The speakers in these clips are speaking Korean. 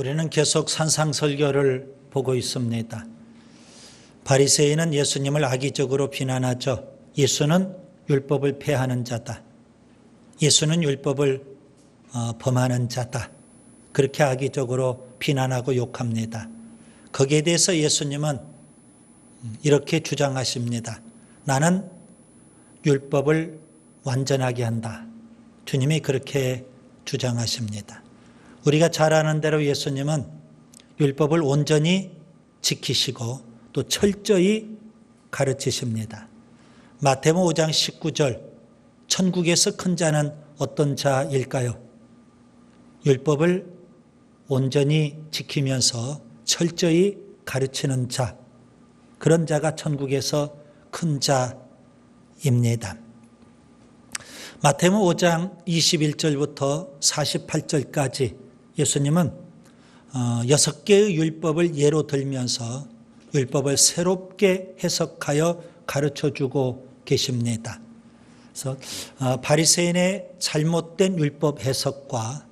우리는 계속 산상설교를 보고 있습니다. 바리새인은 예수님을 악의적으로 비난하죠. 예수는 율법을 폐하는 자다. 예수는 율법을 범하는 자다. 그렇게 악의적으로 비난하고 욕합니다. 거기에 대해서 예수님은 이렇게 주장하십니다. 나는 율법을 완전하게 한다. 주님이 그렇게 주장하십니다. 우리가 잘 아는 대로 예수님은 율법을 온전히 지키시고 또 철저히 가르치십니다. 마태복음 5장 19절, 천국에서 큰 자는 어떤 자일까요? 율법을 온전히 지키면서 철저히 가르치는 자, 그런 자가 천국에서 큰 자입니다. 마태복음 5장 21절부터 48절까지 예수님은 6개의 율법을 예로 들면서 율법을 새롭게 해석하여 가르쳐주고 계십니다. 그래서 바리새인의 잘못된 율법 해석과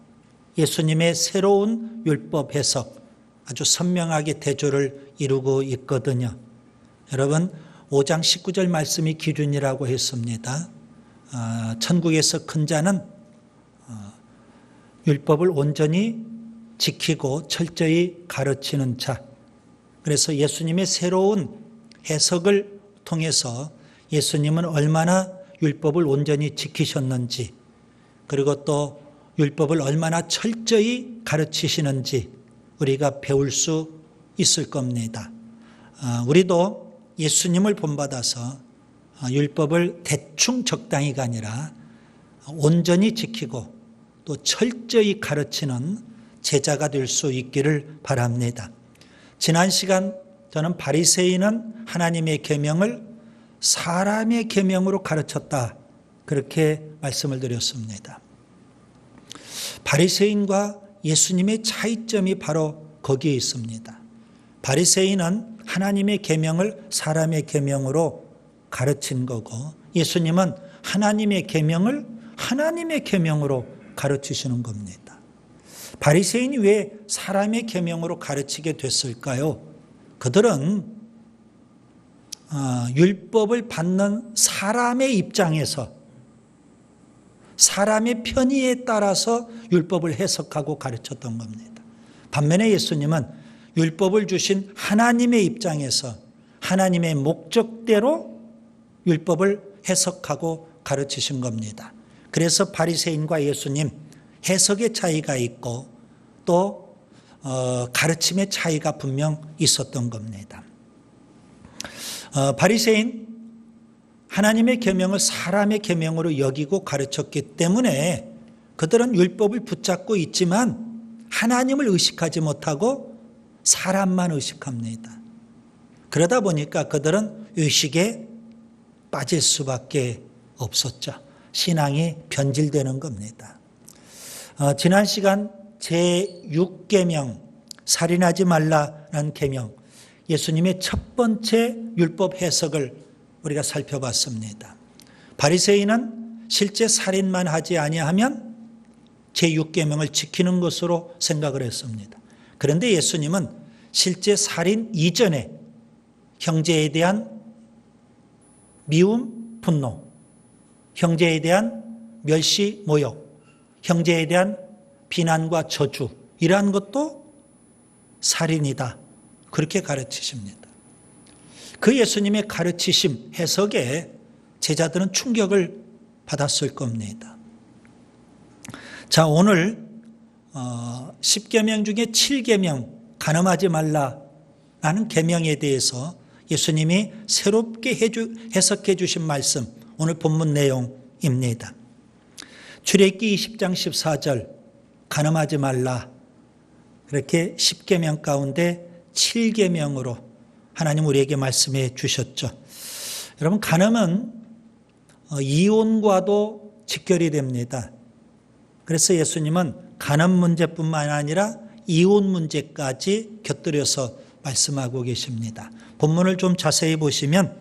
예수님의 새로운 율법 해석 아주 선명하게 대조를 이루고 있거든요. 여러분 5장 19절 말씀이 기준이라고 했습니다. 천국에서 큰 자는 율법을 온전히 지키고 철저히 가르치는 자. 그래서 예수님의 새로운 해석을 통해서 예수님은 얼마나 율법을 온전히 지키셨는지, 그리고 또 율법을 얼마나 철저히 가르치시는지 우리가 배울 수 있을 겁니다. 우리도 예수님을 본받아서 율법을 대충 적당히가 아니라 온전히 지키고 또 철저히 가르치는 제자가 될 수 있기를 바랍니다. 지난 시간 저는 바리새인은 하나님의 계명을 사람의 계명으로 가르쳤다, 그렇게 말씀을 드렸습니다. 바리새인과 예수님의 차이점이 바로 거기에 있습니다. 바리새인은 하나님의 계명을 사람의 계명으로 가르친 거고, 예수님은 하나님의 계명을 하나님의 계명으로 가르치시는 겁니다. 바리새인이 왜 사람의 계명으로 가르치게 됐을까요? 그들은 율법을 받는 사람의 입장에서 사람의 편의에 따라서 율법을 해석하고 가르쳤던 겁니다. 반면에 예수님은 율법을 주신 하나님의 입장에서 하나님의 목적대로 율법을 해석하고 가르치신 겁니다. 그래서 바리새인과 예수님 해석의 차이가 있고 또 가르침의 차이가 분명 있었던 겁니다. 바리새인 하나님의 계명을 사람의 계명으로 여기고 가르쳤기 때문에 그들은 율법을 붙잡고 있지만 하나님을 의식하지 못하고 사람만 의식합니다. 그러다 보니까 그들은 의식에 빠질 수밖에 없었죠. 신앙이 변질되는 겁니다. 지난 시간 제6계명 살인하지 말라는 계명, 예수님의 첫 번째 율법 해석을 우리가 살펴봤습니다. 바리새인은 실제 살인만 하지 아니하면 제6계명을 지키는 것으로 생각을 했습니다. 그런데 예수님은 실제 살인 이전에 형제에 대한 미움, 분노, 형제에 대한 멸시, 모욕, 형제에 대한 비난과 저주, 이러한 것도 살인이다, 그렇게 가르치십니다. 그 예수님의 가르치심, 해석에 제자들은 충격을 받았을 겁니다. 자, 오늘 10계명 중에 7계명 간음하지 말라라는 계명에 대해서 예수님이 새롭게 해석해 주신 말씀, 오늘 본문 내용입니다. 출애굽기 20장 14절 간음하지 말라, 이렇게 10계명 가운데 7계명으로 하나님 우리에게 말씀해 주셨죠. 여러분, 간음은 이혼과도 직결이 됩니다. 그래서 예수님은 간음 문제뿐만 아니라 이혼 문제까지 곁들여서 말씀하고 계십니다. 본문을 좀 자세히 보시면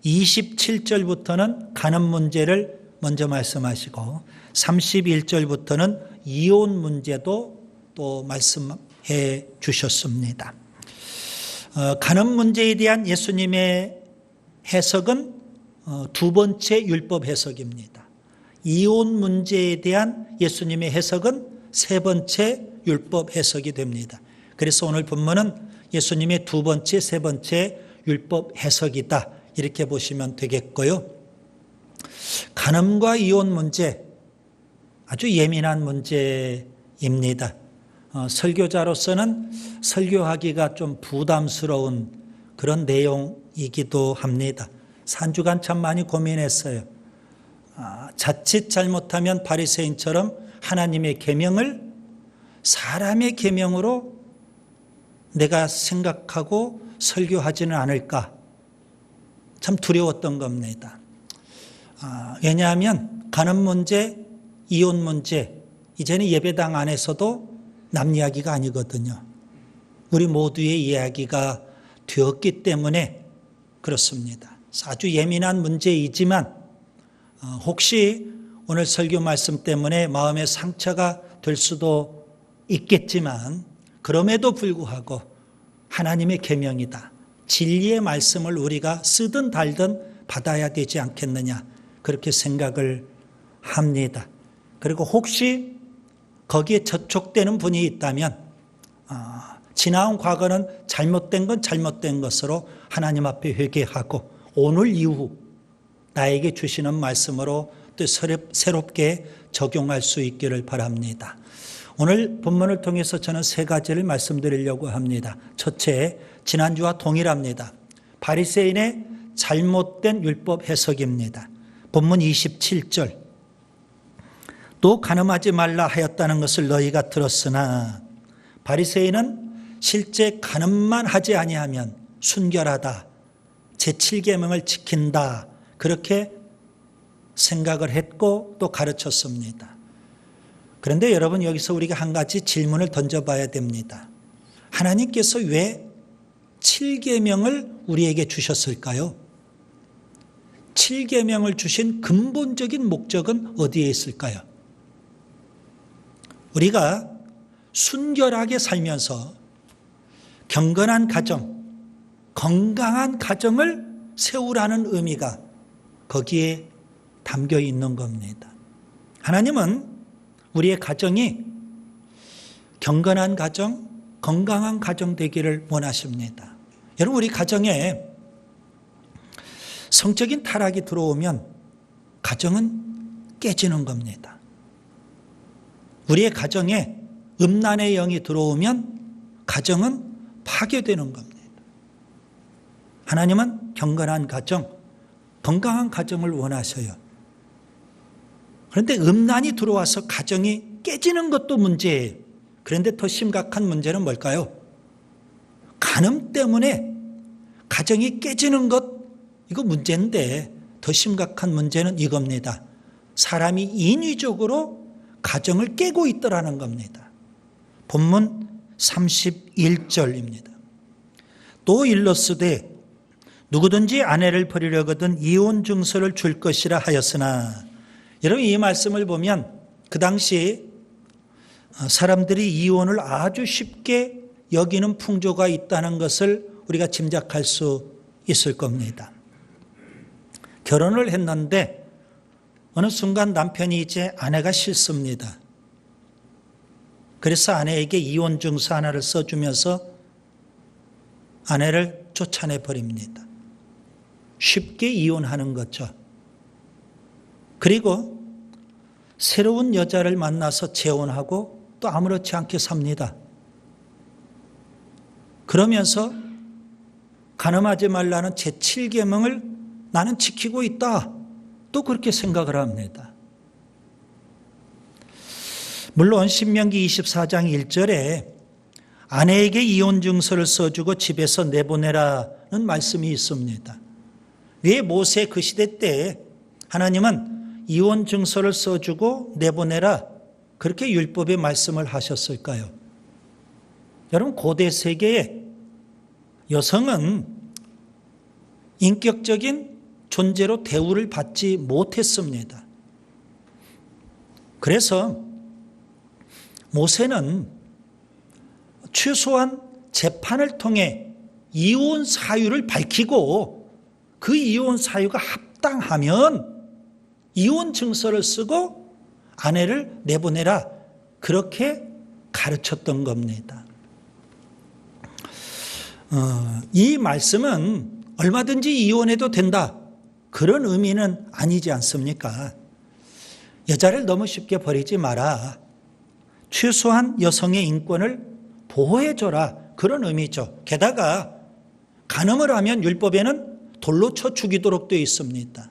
27절부터는 간음 문제를 먼저 말씀하시고 31절부터는 이혼 문제도 또 주셨습니다. 간음 문제에 대한 예수님의 해석은 두 번째 율법 해석입니다. 이혼 문제에 대한 예수님의 해석은 세 번째 율법 해석이 됩니다. 그래서 오늘 본문은 예수님의 두 번째, 세 번째 율법 해석이다. 이렇게 보시면 되겠고요. 간음과 이혼 문제, 아주 예민한 문제입니다. 설교자로서는 설교하기가 좀 부담스러운 그런 내용이기도 합니다. 3주간 참 많이 고민했어요. 자칫 잘못하면 바리새인처럼 하나님의 계명을 사람의 계명으로 내가 생각하고 설교하지는 않을까. 참 두려웠던 겁니다. 왜냐하면 간음 문제, 이혼 문제, 이제는 예배당 안에서도 남 이야기가 아니거든요. 우리 모두의 이야기가 되었기 때문에 그렇습니다. 아주 예민한 문제이지만 혹시 오늘 설교 말씀 때문에 마음의 상처가 될 수도 있겠지만 그럼에도 불구하고 하나님의 계명이다. 진리의 말씀을 우리가 쓰든 달든 받아야 되지 않겠느냐 그렇게 생각을 합니다. 그리고 혹시 거기에 저촉되는 분이 있다면 지나온 과거는 잘못된 건 잘못된 것으로 하나님 앞에 회개하고 오늘 이후 나에게 주시는 말씀으로 또 새롭게 적용할 수 있기를 바랍니다. 오늘 본문을 통해서 저는 세 가지를 말씀드리려고 합니다. 첫째, 지난주와 동일합니다. 바리새인의 잘못된 율법 해석입니다. 본문 27절. 또 간음하지 말라 하였다는 것을 너희가 들었으나 바리새인은 실제 간음만 하지 아니하면 순결하다. 제7계명을 지킨다. 그렇게 생각을 했고 또 가르쳤습니다. 그런데 여러분 여기서 우리가 한 가지 질문을 던져봐야 됩니다. 하나님께서 왜 7계명을 우리에게 주셨을까요? 7계명을 주신 근본적인 목적은 어디에 있을까요? 우리가 순결하게 살면서 경건한 가정, 건강한 가정을 세우라는 의미가 거기에 담겨 있는 겁니다. 하나님은 우리의 가정이 경건한 가정, 건강한 가정 되기를 원하십니다. 여러분 우리 가정에 성적인 타락이 들어오면 가정은 깨지는 겁니다. 우리의 가정에 음란의 영이 들어오면 가정은 파괴되는 겁니다. 하나님은 경건한 가정, 건강한 가정을 원하셔요. 그런데 음란이 들어와서 가정이 깨지는 것도 문제예요. 그런데 더 심각한 문제는 뭘까요? 간음 때문에 가정이 깨지는 것, 이거 문제인데 더 심각한 문제는 이겁니다. 사람이 인위적으로 가정을 깨고 있더라는 겁니다. 본문 31절입니다. 또 일렀으되 누구든지 아내를 버리려거든 이혼 증서를 줄 것이라 하였으나, 여러분 이 말씀을 보면 그 당시 사람들이 이혼을 아주 쉽게 여기는 풍조가 있다는 것을 우리가 짐작할 수 있을 겁니다. 결혼을 했는데 어느 순간 남편이 이제 아내가 싫습니다. 그래서 아내에게 이혼 증서 하나를 써주면서 아내를 쫓아내 버립니다. 쉽게 이혼하는 거죠. 그리고 새로운 여자를 만나서 재혼하고 또 아무렇지 않게 삽니다. 그러면서 간음하지 말라는 제7계명을 나는 지키고 있다. 또 그렇게 생각을 합니다. 물론 신명기 24장 1절에 아내에게 이혼 증서를 써주고 집에서 내보내라는 말씀이 있습니다. 왜 모세 그 시대 때 하나님은 이혼 증서를 써주고 내보내라 그렇게 율법의 말씀을 하셨을까요? 여러분 고대 세계에 여성은 인격적인 존재로 대우를 받지 못했습니다. 그래서 모세는 최소한 재판을 통해 이혼 사유를 밝히고 그 이혼 사유가 합당하면 이혼 증서를 쓰고 아내를 내보내라, 그렇게 가르쳤던 겁니다. 이 말씀은 얼마든지 이혼해도 된다, 그런 의미는 아니지 않습니까? 여자를 너무 쉽게 버리지 마라, 최소한 여성의 인권을 보호해줘라, 그런 의미죠. 게다가 간음을 하면 율법에는 돌로 쳐 죽이도록 되어 있습니다.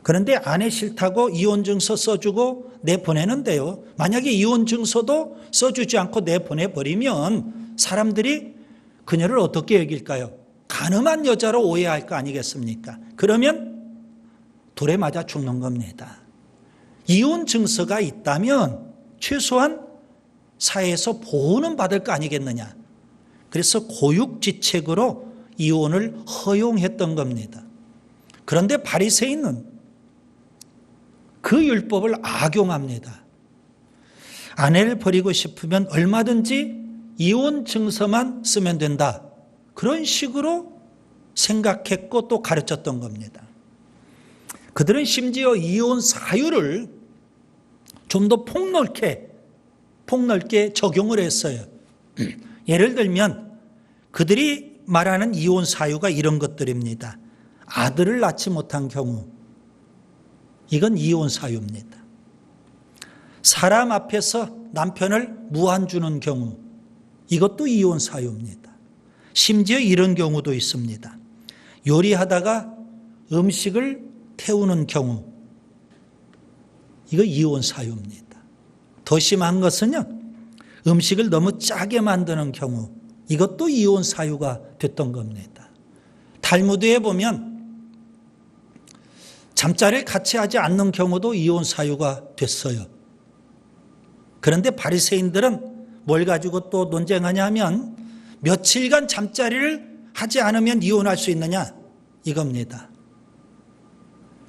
그런데 아내 싫다고 이혼증서 써주고 내보내는데요, 만약에 이혼증서도 써주지 않고 내보내버리면 사람들이 그녀를 어떻게 여길까요? 간음한 여자로 오해할 거 아니겠습니까? 그러면 돌에 맞아 죽는 겁니다. 이혼증서가 있다면 최소한 사회에서 보호는 받을 거 아니겠느냐. 그래서 고육지책으로 이혼을 허용했던 겁니다. 그런데 바리새인은 그 율법을 악용합니다. 아내를 버리고 싶으면 얼마든지 이혼 증서만 쓰면 된다, 그런 식으로 생각했고 또 가르쳤던 겁니다. 그들은 심지어 이혼 사유를 좀 더 폭넓게 적용을 했어요. 예를 들면 그들이 말하는 이혼 사유가 이런 것들입니다. 아들을 낳지 못한 경우, 이건 이혼 사유입니다. 사람 앞에서 남편을 무안 주는 경우, 이것도 이혼 사유입니다. 심지어 이런 경우도 있습니다. 요리하다가 음식을 태우는 경우, 이거 이혼 사유입니다. 더 심한 것은요, 음식을 너무 짜게 만드는 경우, 이것도 이혼 사유가 됐던 겁니다. 탈무드에 보면 잠자리를 같이 하지 않는 경우도 이혼 사유가 됐어요. 그런데 바리새인들은 뭘 가지고 또 논쟁하냐 하면 며칠간 잠자리를 하지 않으면 이혼할 수 있느냐, 이겁니다.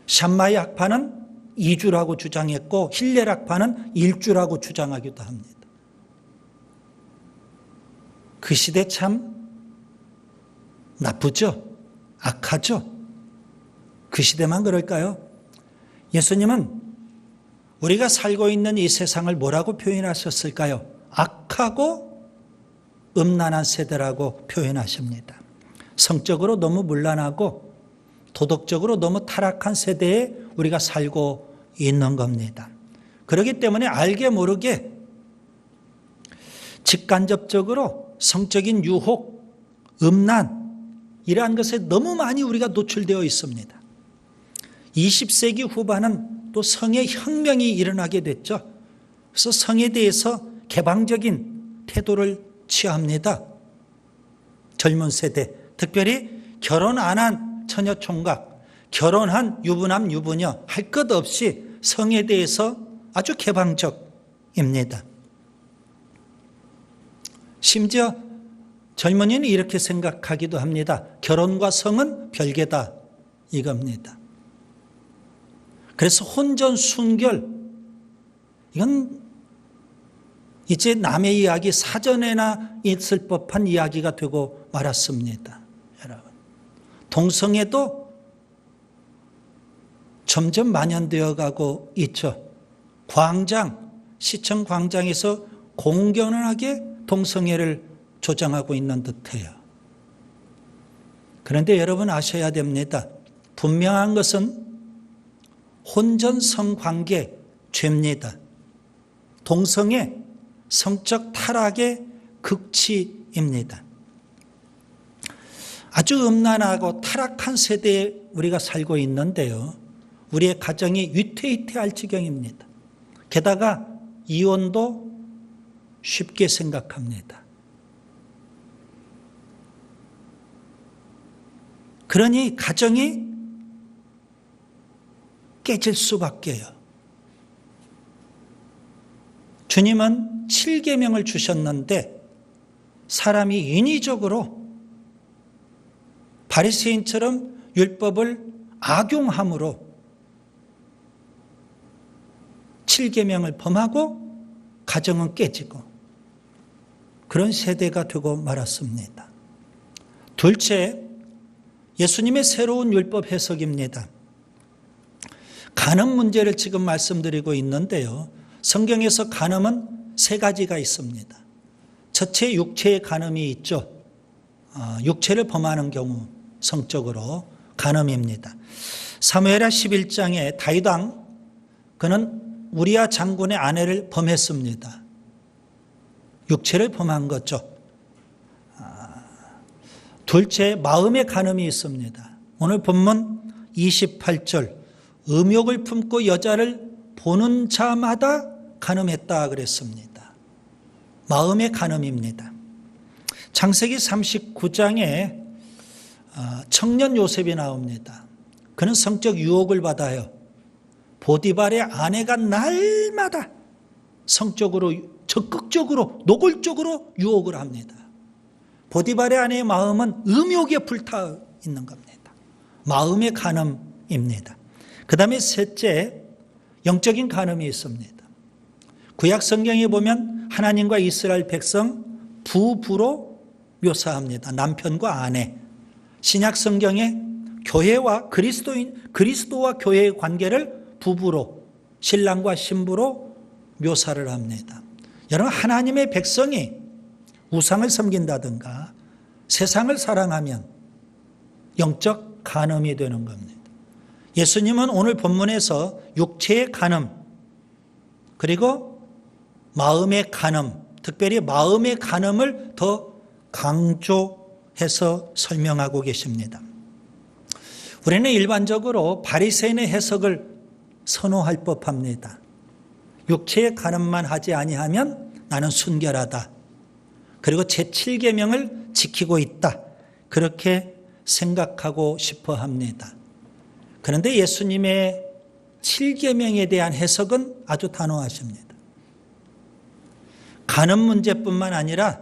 샴마이 학파는 2주라고 주장했고 힐렐 학파는 1주라고 주장하기도 합니다. 그 시대 참 나쁘죠? 악하죠? 그 시대만 그럴까요? 예수님은 우리가 살고 있는 이 세상을 뭐라고 표현하셨을까요? 악하고 음란한 세대라고 표현하십니다. 성적으로 너무 문란하고 도덕적으로 너무 타락한 세대에 우리가 살고 있는 겁니다. 그렇기 때문에 알게 모르게 직간접적으로 성적인 유혹, 음란, 이러한 것에 너무 많이 우리가 노출되어 있습니다. 20세기 후반은 또 성의 혁명이 일어나게 됐죠. 그래서 성에 대해서 개방적인 태도를 취합니다. 젊은 세대, 특별히 결혼 안 한 처녀 총각, 결혼한 유부남 유부녀 할 것 없이 성에 대해서 아주 개방적입니다. 심지어 젊은이는 이렇게 생각하기도 합니다. 결혼과 성은 별개다, 이겁니다. 그래서 혼전 순결, 이건 이제 남의 이야기, 사전에나 있을 법한 이야기가 되고 말았습니다. 여러분, 동성애도 점점 만연되어 가고 있죠. 광장, 시청 광장에서 공견하게 동성애를 조장하고 있는 듯해요. 그런데 여러분 아셔야 됩니다. 분명한 것은 혼전 성관계 죄입니다. 동성애 성적 타락의 극치입니다. 아주 음란하고 타락한 세대에 우리가 살고 있는데요, 우리의 가정이 위태위태할 지경입니다. 게다가 이혼도 쉽게 생각합니다. 그러니 가정이 깨질 수밖에요. 주님은 7계명을 주셨는데 사람이 인위적으로 바리새인처럼 율법을 악용함으로 7계명을 범하고 가정은 깨지고 그런 세대가 되고 말았습니다. 둘째, 예수님의 새로운 율법 해석입니다. 간음 문제를 지금 말씀드리고 있는데요. 성경에서 간음은 세 가지가 있습니다. 첫째, 육체의 간음이 있죠. 육체를 범하는 경우 성적으로 간음입니다. 사무엘하 11장에 다윗 왕 그는 우리야 장군의 아내를 범했습니다. 육체를 범한 거죠. 둘째, 마음의 간음이 있습니다. 오늘 본문 28절, 음욕을 품고 여자를 보는 자마다 간음했다 그랬습니다. 마음의 간음입니다. 창세기 39장에 청년 요셉이 나옵니다. 그는 성적 유혹을 받아요. 보디발의 아내가 날마다 성적으로 적극적으로 노골적으로 유혹을 합니다. 보디발의 아내의 마음은 음욕에 불타 있는 겁니다. 마음의 간음입니다. 그 다음에 셋째, 영적인 간음이 있습니다. 구약 성경에 보면 하나님과 이스라엘 백성 부부로 묘사합니다. 남편과 아내. 신약 성경에 교회와 그리스도와 교회의 관계를 부부로, 신랑과 신부로 묘사를 합니다. 여러분, 하나님의 백성이 우상을 섬긴다든가 세상을 사랑하면 영적 간음이 되는 겁니다. 예수님은 오늘 본문에서 육체의 간음, 그리고 마음의 간음, 특별히 마음의 간음을 더 강조해서 설명하고 계십니다. 우리는 일반적으로 바리새인의 해석을 선호할 법합니다. 육체의 간음만 하지 아니하면 나는 순결하다. 그리고 제7계명을 지키고 있다. 그렇게 생각하고 싶어 합니다. 그런데 예수님의 7계명에 대한 해석은 아주 단호하십니다. 간음 문제뿐만 아니라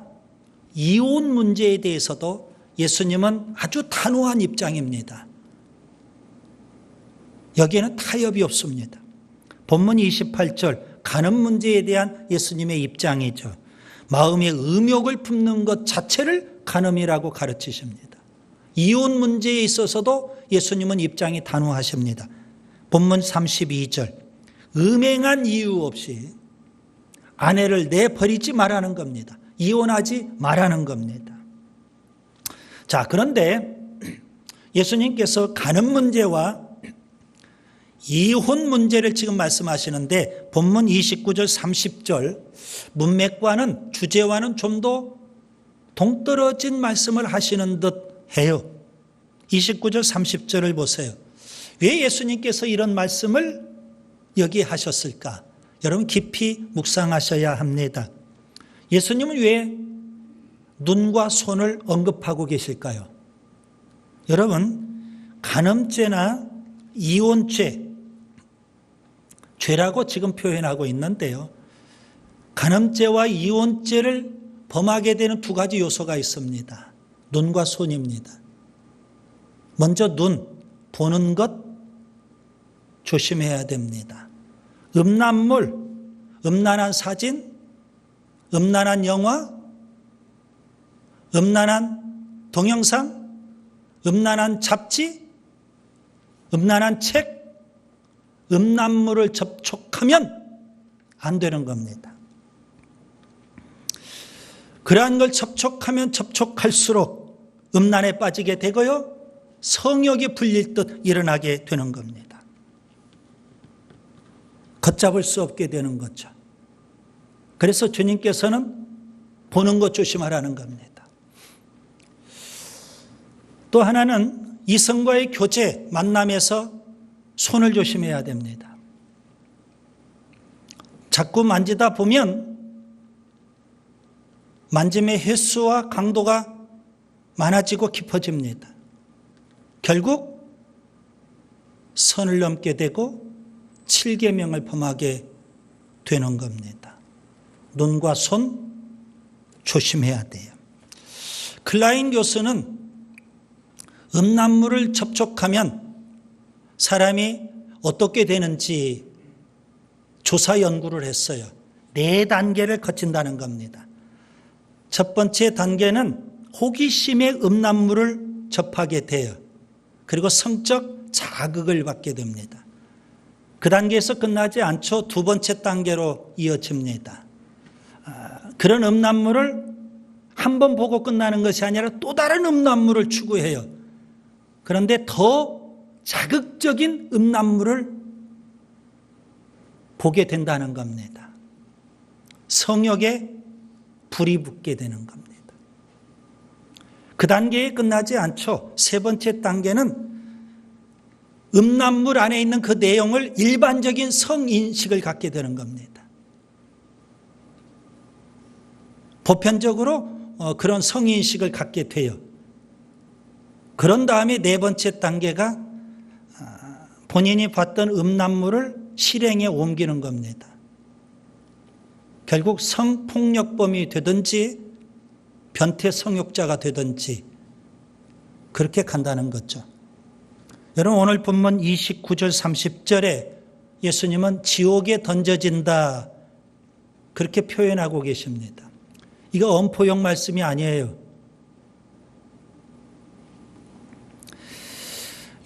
이혼 문제에 대해서도 예수님은 아주 단호한 입장입니다. 여기에는 타협이 없습니다. 본문 28절, 간음 문제에 대한 예수님의 입장이죠. 마음의 음욕을 품는 것 자체를 간음이라고 가르치십니다. 이혼 문제에 있어서도 예수님은 입장이 단호하십니다. 본문 32절, 음행한 이유 없이 아내를 내버리지 말라는 겁니다. 이혼하지 말라는 겁니다. 자, 그런데 예수님께서 간음 문제와 이혼 문제를 지금 말씀하시는데 본문 29절 30절 문맥과는 주제와는 좀 더 동떨어진 말씀을 하시는 듯 해요. 29절 30절을 보세요. 왜 예수님께서 이런 말씀을 여기 하셨을까? 여러분 깊이 묵상하셔야 합니다. 예수님은 왜 눈과 손을 언급하고 계실까요? 여러분, 간음죄나 이혼죄, 죄라고 지금 표현하고 있는데요. 간음죄와 이혼죄를 범하게 되는 두 가지 요소가 있습니다. 눈과 손입니다. 먼저 눈, 보는 것 조심해야 됩니다. 음란물, 음란한 사진, 음란한 영화, 음란한 동영상, 음란한 잡지, 음란한 책, 음란물을 접촉하면 안 되는 겁니다. 그러한 걸 접촉하면 접촉할수록 음란에 빠지게 되고요. 성욕이 불릴 듯 일어나게 되는 겁니다. 걷잡을 수 없게 되는 거죠. 그래서 주님께서는 보는 것 조심하라는 겁니다. 또 하나는 이성과의 교제, 만남에서 손을 조심해야 됩니다. 자꾸 만지다 보면 만짐의 횟수와 강도가 많아지고 깊어집니다. 결국 선을 넘게 되고 7계명을 범하게 되는 겁니다. 눈과 손 조심해야 돼요. 클라인 교수는 음란물을 접촉하면 사람이 어떻게 되는지 조사 연구를 했어요. 4단계를 거친다는 겁니다. 첫 번째 단계는 호기심의 음란물을 접하게 돼요. 그리고 성적 자극을 받게 됩니다. 그 단계에서 끝나지 않죠. 두 번째 단계로 이어집니다. 그런 음란물을 한 번 보고 끝나는 것이 아니라 또 다른 음란물을 추구해요. 그런데 더 자극적인 음란물을 보게 된다는 겁니다. 성욕에 불이 붙게 되는 겁니다. 그 단계에 끝나지 않죠. 세 번째 단계는 음란물 안에 있는 그 내용을 일반적인 성인식을 갖게 되는 겁니다. 보편적으로 그런 성인식을 갖게 돼요. 그런 다음에 네 번째 단계가 본인이 봤던 음란물을 실행에 옮기는 겁니다. 결국 성폭력범이 되든지 변태 성욕자가 되든지 그렇게 간다는 거죠. 여러분 오늘 본문 29절 30절에 예수님은 지옥에 던져진다 그렇게 표현하고 계십니다. 이거 엄포용 말씀이 아니에요.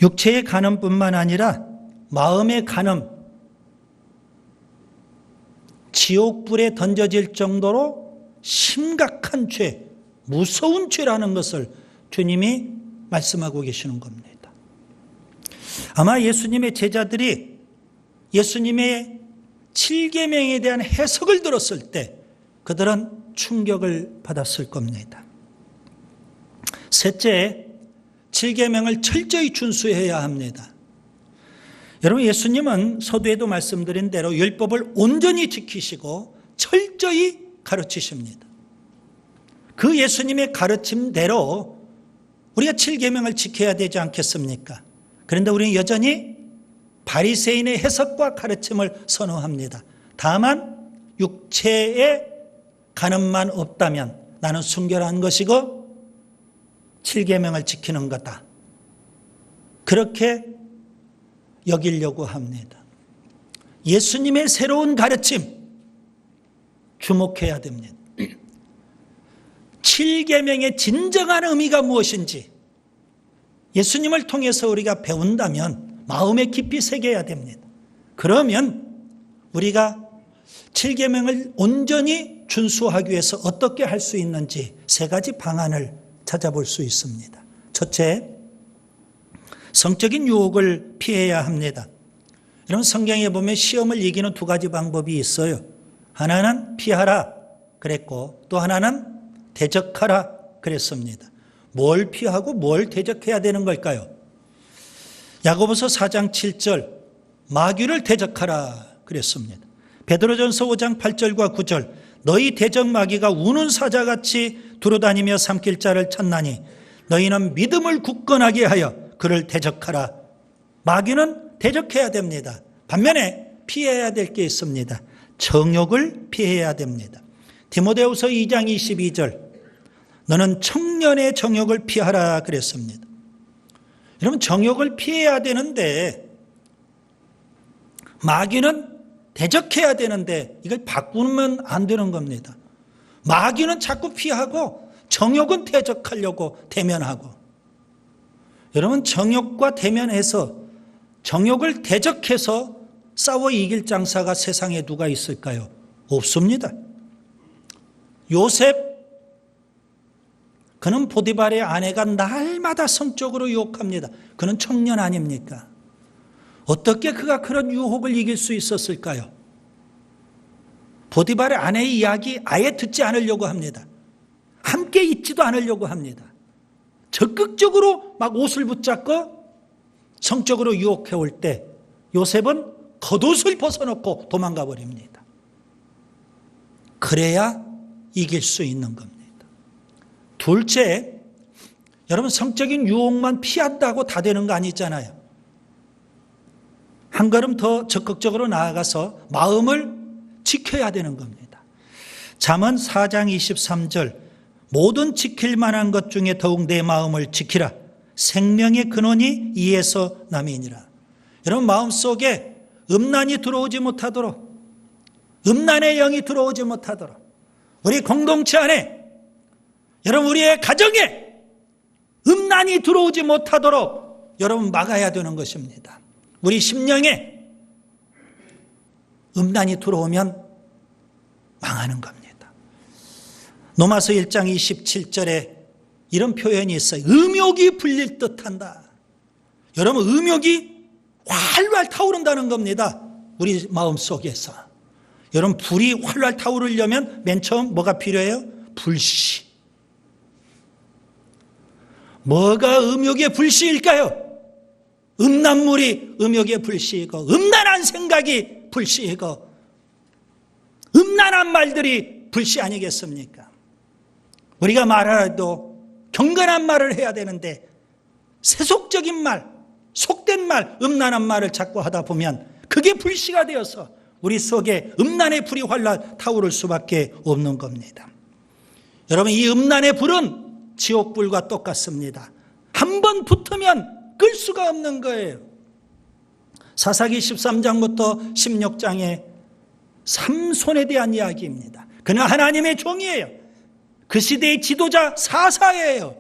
육체의 간음뿐만 아니라 마음의 간음, 지옥불에 던져질 정도로 심각한 죄, 무서운 죄라는 것을 주님이 말씀하고 계시는 겁니다. 아마 예수님의 제자들이 예수님의 7계명에 대한 해석을 들었을 때 그들은 충격을 받았을 겁니다. 셋째, 7계명을 철저히 준수해야 합니다. 여러분 예수님은 서두에도 말씀드린 대로 율법을 온전히 지키시고 철저히 가르치십니다. 그 예수님의 가르침대로 우리가 7계명을 지켜야 되지 않겠습니까? 그런데 우리는 여전히 바리새인의 해석과 가르침을 선호합니다. 다만 육체의 간음만 없다면 나는 순결한 것이고 7계명을 지키는 거다. 그렇게 여기려고 합니다. 예수님의 새로운 가르침 주목해야 됩니다. 7계명의 진정한 의미가 무엇인지 예수님을 통해서 우리가 배운다면 마음에 깊이 새겨야 됩니다. 그러면 우리가 7계명을 온전히 준수하기 위해서 어떻게 할 수 있는지 세 가지 방안을 찾아볼 수 있습니다. 첫째, 성적인 유혹을 피해야 합니다. 여러분 성경에 보면 시험을 이기는 두 가지 방법이 있어요. 하나는 피하라 그랬고 또 하나는 대적하라 그랬습니다. 뭘 피하고 뭘 대적해야 되는 걸까요? 야고보서 4장 7절 마귀를 대적하라 그랬습니다. 베드로전서 5장 8절과 9절 너희 대적 마귀가 우는 사자같이 두루다니며 삼킬 자를 찾나니 너희는 믿음을 굳건하게 하여 그를 대적하라. 마귀는 대적해야 됩니다. 반면에 피해야 될 게 있습니다. 정욕을 피해야 됩니다. 디모데후서 2장 22절 너는 청년의 정욕을 피하라 그랬습니다. 여러분 정욕을 피해야 되는데 마귀는 대적해야 되는데 이걸 바꾸면 안 되는 겁니다. 마귀는 자꾸 피하고 정욕은 대적하려고 대면하고 여러분 정욕과 대면해서 정욕을 대적해서 싸워 이길 장사가 세상에 누가 있을까요? 없습니다. 요셉 그는 보디발의 아내가 날마다 성적으로 유혹합니다. 그는 청년 아닙니까? 어떻게 그가 그런 유혹을 이길 수 있었을까요? 보디발의 아내의 이야기 아예 듣지 않으려고 합니다. 함께 있지도 않으려고 합니다. 적극적으로 막 옷을 붙잡고 성적으로 유혹해 올 때 요셉은 겉옷을 벗어놓고 도망가 버립니다. 그래야 이길 수 있는 겁니다. 둘째, 여러분 성적인 유혹만 피한다고 다 되는 거 아니잖아요. 한 걸음 더 적극적으로 나아가서 마음을 지켜야 되는 겁니다. 잠언 4장 23절 모든 지킬 만한 것 중에 더욱 내 마음을 지키라. 생명의 근원이 이에서 남이니라. 여러분 마음속에 음란이 들어오지 못하도록 음란의 영이 들어오지 못하도록 우리 공동체 안에 여러분, 우리의 가정에 음란이 들어오지 못하도록 여러분 막아야 되는 것입니다. 우리 심령에 음란이 들어오면 망하는 겁니다. 로마서 1장 27절에 이런 표현이 있어요. 음욕이 불릴 듯한다. 여러분, 음욕이 활활 타오른다는 겁니다. 우리 마음속에서. 여러분, 불이 활활 타오르려면 맨 처음 뭐가 필요해요? 불씨. 뭐가 음욕의 불씨일까요? 음란물이 음욕의 불씨이고, 음란한 생각이 불씨이고, 음란한 말들이 불씨 아니겠습니까? 우리가 말하라도 경건한 말을 해야 되는데 세속적인 말, 속된 말, 음란한 말을 자꾸 하다 보면 그게 불씨가 되어서 우리 속에 음란의 불이 활활 타오를 수밖에 없는 겁니다. 여러분, 이 음란의 불은 지옥불과 똑같습니다. 한 번 붙으면 끌 수가 없는 거예요. 사사기 13장부터 16장에 삼손에 대한 이야기입니다. 그는 하나님의 종이에요. 그 시대의 지도자 사사예요.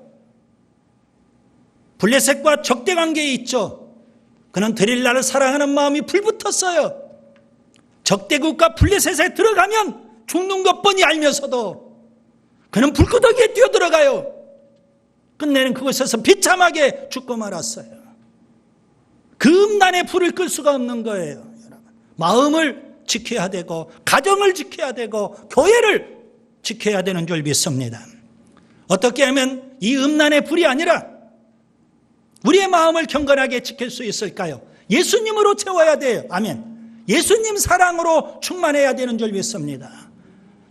블레셋과 적대관계에 있죠. 그는 드릴라를 사랑하는 마음이 불붙었어요. 적대국가 블레셋에 들어가면 죽는 것 뻔히 알면서도 그는 불구덩이에 뛰어들어가요. 끝내는 그곳에서 비참하게 죽고 말았어요. 그 음란의 불을 끌 수가 없는 거예요. 여러분, 마음을 지켜야 되고 가정을 지켜야 되고 교회를 지켜야 되는 줄 믿습니다. 어떻게 하면 이 음란의 불이 아니라 우리의 마음을 경건하게 지킬 수 있을까요? 예수님으로 채워야 돼요. 아멘. 예수님 사랑으로 충만해야 되는 줄 믿습니다.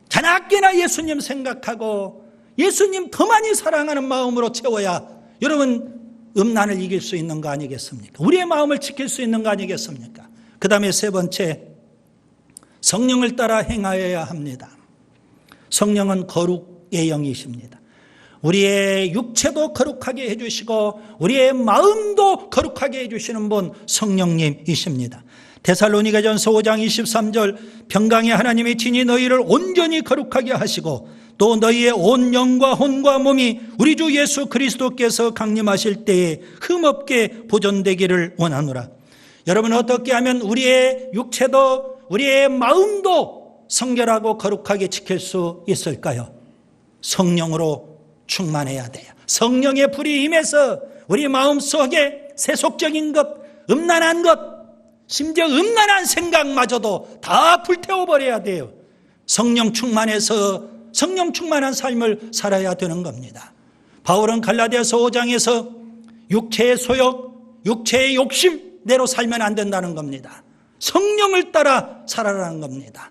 자나깨나 예수님 생각하고 예수님 더 많이 사랑하는 마음으로 채워야 여러분 음란을 이길 수 있는 거 아니겠습니까? 우리의 마음을 지킬 수 있는 거 아니겠습니까? 그 다음에 세 번째, 성령을 따라 행하여야 합니다. 성령은 거룩의 영이십니다. 우리의 육체도 거룩하게 해주시고 우리의 마음도 거룩하게 해주시는 분 성령님이십니다. 데살로니가전서 5장 23절, 평강의 하나님의 친히 너희를 온전히 거룩하게 하시고 또 너희의 온 영과 혼과 몸이 우리 주 예수 그리스도께서 강림하실 때에 흠없게 보존되기를 원하노라. 여러분, 어떻게 하면 우리의 육체도 우리의 마음도 성결하고 거룩하게 지킬 수 있을까요? 성령으로 충만해야 돼요. 성령의 불이 임해서 우리 마음속에 세속적인 것, 음란한 것, 심지어 음란한 생각마저도 다 불태워버려야 돼요. 성령 충만해서 성령 충만한 삶을 살아야 되는 겁니다. 바울은 갈라디아서 5장에서 육체의 소욕, 육체의 욕심대로 살면 안 된다는 겁니다. 성령을 따라 살아라는 겁니다.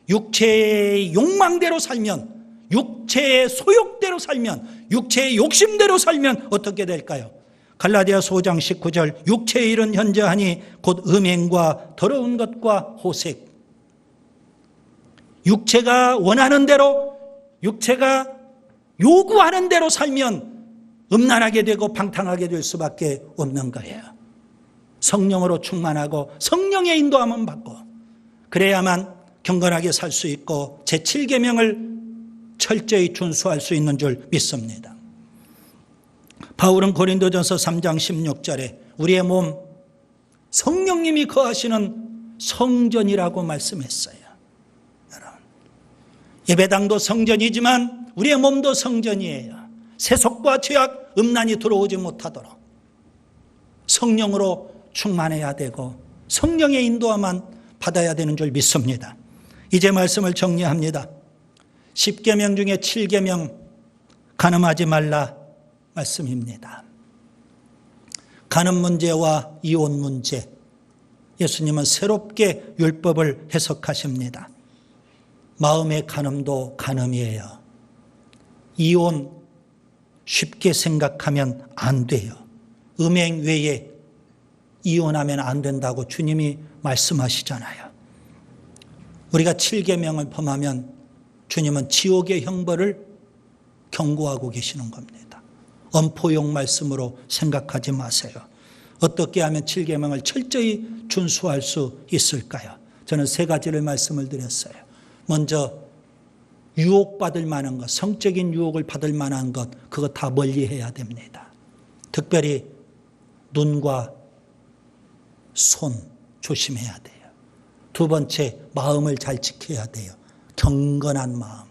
육체의 욕망대로 살면, 육체의 소욕대로 살면, 육체의 욕심대로 살면 어떻게 될까요? 갈라디아서 5장 19절, 육체의 일은 현저하니 곧 음행과 더러운 것과 호색. 육체가 원하는 대로, 육체가 요구하는 대로 살면 음란하게 되고 방탕하게 될 수밖에 없는 거예요. 성령으로 충만하고 성령의 인도함을 받고 그래야만 경건하게 살 수 있고 제7계명을 철저히 준수할 수 있는 줄 믿습니다. 바울은 고린도전서 3장 16절에 우리의 몸 성령님이 거하시는 성전이라고 말씀했어요. 여러분, 예배당도 성전이지만 우리의 몸도 성전이에요. 세속과 죄악, 음란이 들어오지 못하도록 성령으로 충만해야 되고 성령의 인도함만 받아야 되는 줄 믿습니다. 이제 말씀을 정리합니다. 10계명 중에 7계명 간음하지 말라 말씀입니다. 간음 문제와 이혼 문제, 예수님은 새롭게 율법을 해석하십니다. 마음의 간음도 간음이에요. 이혼 쉽게 생각하면 안 돼요. 음행 외에 이혼하면 안 된다고 주님이 말씀하시잖아요. 우리가 7계명을 범하면 주님은 지옥의 형벌을 경고하고 계시는 겁니다. 엄포용 말씀으로 생각하지 마세요. 어떻게 하면 7계명을 철저히 준수할 수 있을까요? 저는 세 가지를 말씀을 드렸어요. 먼저 유혹받을 만한 것, 성적인 유혹을 받을 만한 것, 그거 다 멀리 해야 됩니다. 특별히 눈과 손 조심해야 돼요. 두 번째, 마음을 잘 지켜야 돼요. 경건한 마음.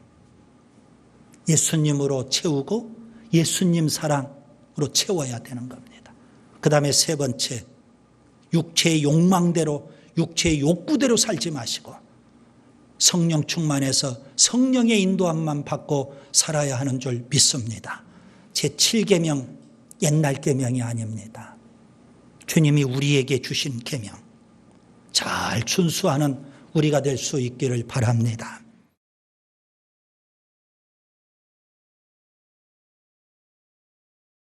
예수님으로 채우고 예수님 사랑으로 채워야 되는 겁니다. 그 다음에 세 번째, 육체의 욕망대로, 육체의 욕구대로 살지 마시고 성령 충만해서 성령의 인도함만 받고 살아야 하는 줄 믿습니다. 제7계명 옛날 계명이 아닙니다. 주님이 우리에게 주신 계명 잘 준수하는 우리가 될 수 있기를 바랍니다.